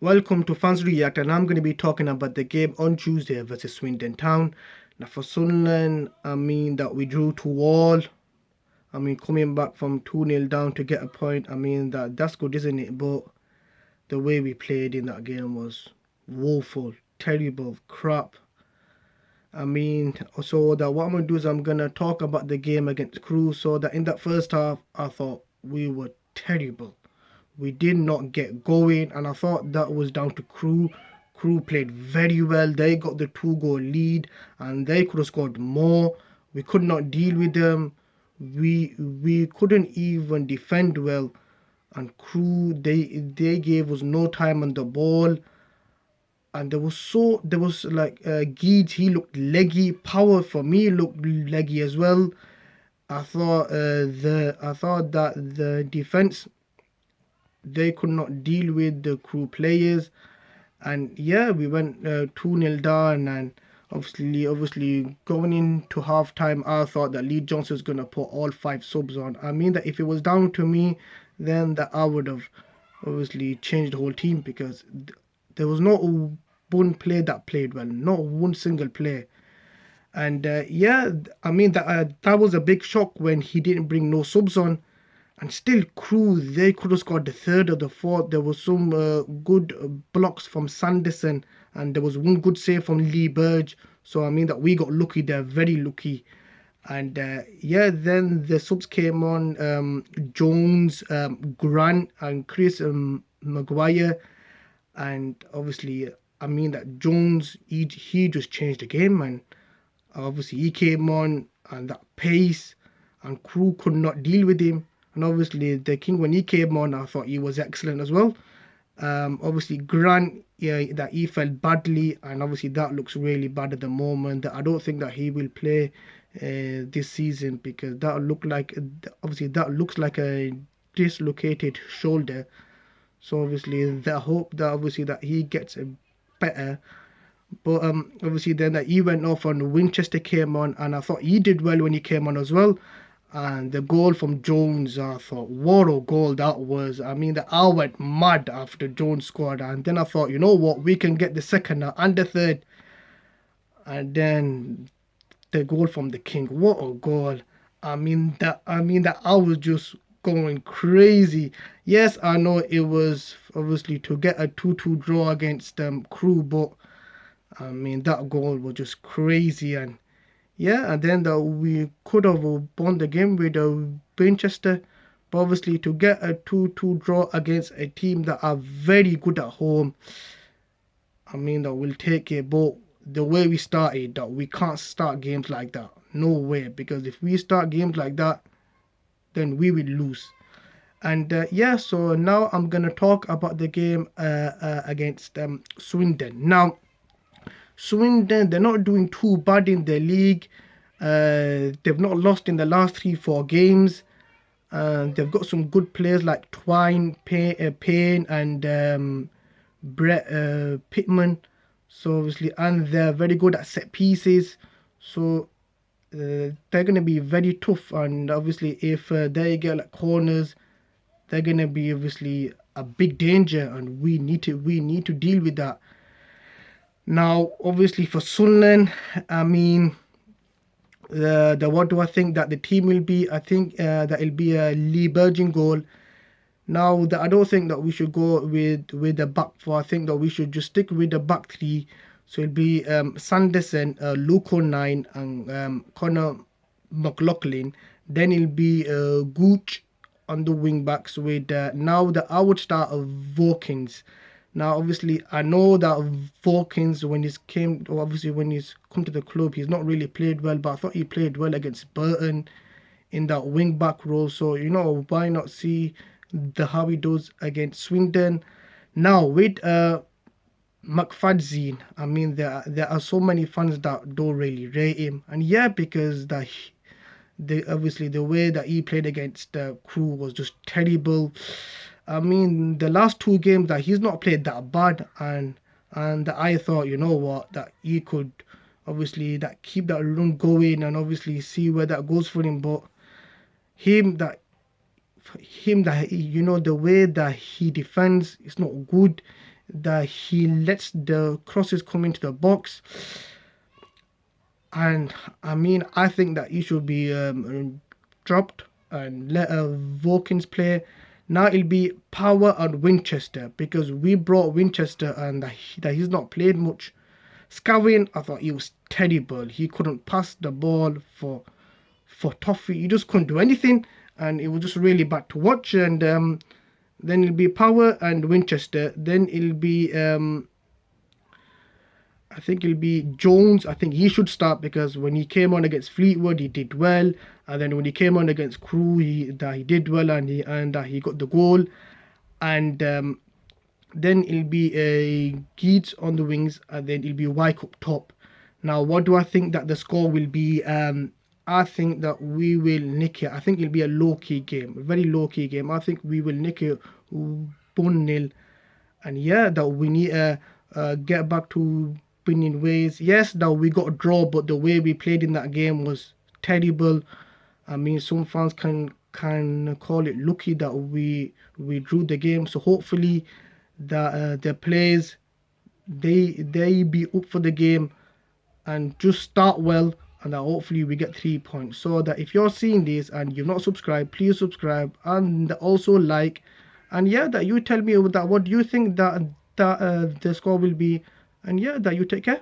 Welcome to Fans React, and I'm going to be talking about the game on Tuesday versus Swindon Town. Now, for Sunderland, that we drew 2-all. Coming back from 2-0 down to get a point, that's good, isn't it? But the way we played in that game was woeful, terrible, crap. So that what I'm going to do is I'm going to talk about the game against Crewe. So that in that first half, I thought we were terrible. We did not get going, and I thought that was down to Crewe. Crewe played very well. They got the 2-goal lead, and they could have scored more. We could not deal with them. We couldn't even defend well, and Crewe they gave us no time on the ball. And there was like Geeds, he looked leggy. Power for me looked leggy as well. I thought that the defense, they could not deal with the Crewe players, and yeah, we went 2-0 down. And obviously going into half time, I thought that Lee Johnson was going to put all 5 subs on. That if it was down to me, then that I would have obviously changed the whole team, because there was not one player that played well, not one single player. And that was a big shock when he didn't bring no subs on. And still, Crewe, they could have scored the third or the fourth. There was some good blocks from Sanderson, and there was one good save from Lee Burge. So that we got lucky there, very lucky. And then the subs came on: Jones, Grant, and Chris Maguire. And obviously, that Jones, he just changed the game, and obviously he came on, and that pace, and Crewe could not deal with him. And obviously the King, when he came on, I thought he was excellent as well. Obviously Grant, yeah, that he fell badly, and obviously that looks really bad at the moment. I don't think that he will play this season, because that looks like a dislocated shoulder. So obviously the hope that obviously that he gets better. But obviously then that he went off, and Winchester came on, and I thought he did well when he came on as well. And the goal from Jones, I thought, what a goal that was. That I went mad after Jones scored, and then I thought, you know what, we can get the second now and the third. And then the goal from the King, what a goal. That I was just going crazy. Yes, I know it was obviously to get a 2-2 draw against Crewe, but that goal was just crazy. And yeah, and then we could have won the game with Winchester. But obviously, to get a 2-2 draw against a team that are very good at home, that will take it. But the way we started, that we can't start games like that. No way. Because if we start games like that, then we will lose. And so now I'm going to talk about the game against Swindon. Now, Swindon, they're not doing too bad in the league. They've not lost in the last 3-4 games. They've got some good players like Twine, Payne, and Brett Pittman. So obviously, and they're very good at set pieces. So they're going to be very tough. And obviously, if they get like corners, they're going to be obviously a big danger, and we need to deal with that. Now, obviously for Sunderland, the what do I think that the team will be? I think that it'll be a Lee Burgin goal. Now, I don't think that we should go with the back four. I think that we should just stick with the back three. So it'll be Sanderson, Luke O'Nine, and Connor McLaughlin. Then it'll be Gooch on the wing backs with now the I would start of Vokins. Now, obviously, I know that Vokins, when he's come to the club, he's not really played well, but I thought he played well against Burton in that wing back role. So why not see how he does against Swindon? Now with McFadzean, there are so many fans that don't really rate him, and yeah, because obviously the way that he played against Crewe was just terrible. The last 2 games that he's not played that bad, and I thought, you know what, that he could obviously that keep that run going, and obviously see where that goes for him. But the way that he defends is not good. that he lets the crosses come into the box. And I mean, I think that he should be dropped and let Vokins play. Now it'll be Power and Winchester, because we brought Winchester and that he's not played much. Scavin, I thought he was terrible. He couldn't pass the ball for Toffee. He just couldn't do anything, and it was just really bad to watch. And then it'll be Power and Winchester. Then it'll be I think it'll be Jones. I think he should start, because when he came on against Fleetwood, he did well, and then when he came on against Crewe, he did well, and he got the goal. And then it'll be Geeds on the wings, and then it'll be Wyke up top. Now, what do I think that the score will be? I think that we will nick it. I think it'll be a low-key game, a very low-key game. I think we will nick it 1-0. And yeah, that we need to get back to winning ways. Yes, that we got a draw, but the way we played in that game was terrible. I mean, some fans can call it lucky that we drew the game. So hopefully that the players they be up for the game and just start well, and that hopefully we get 3 points. So that if you're seeing this and you've not subscribed, please subscribe and also like. And yeah, that you tell me that what do you think that the score will be. And yeah, that you take care.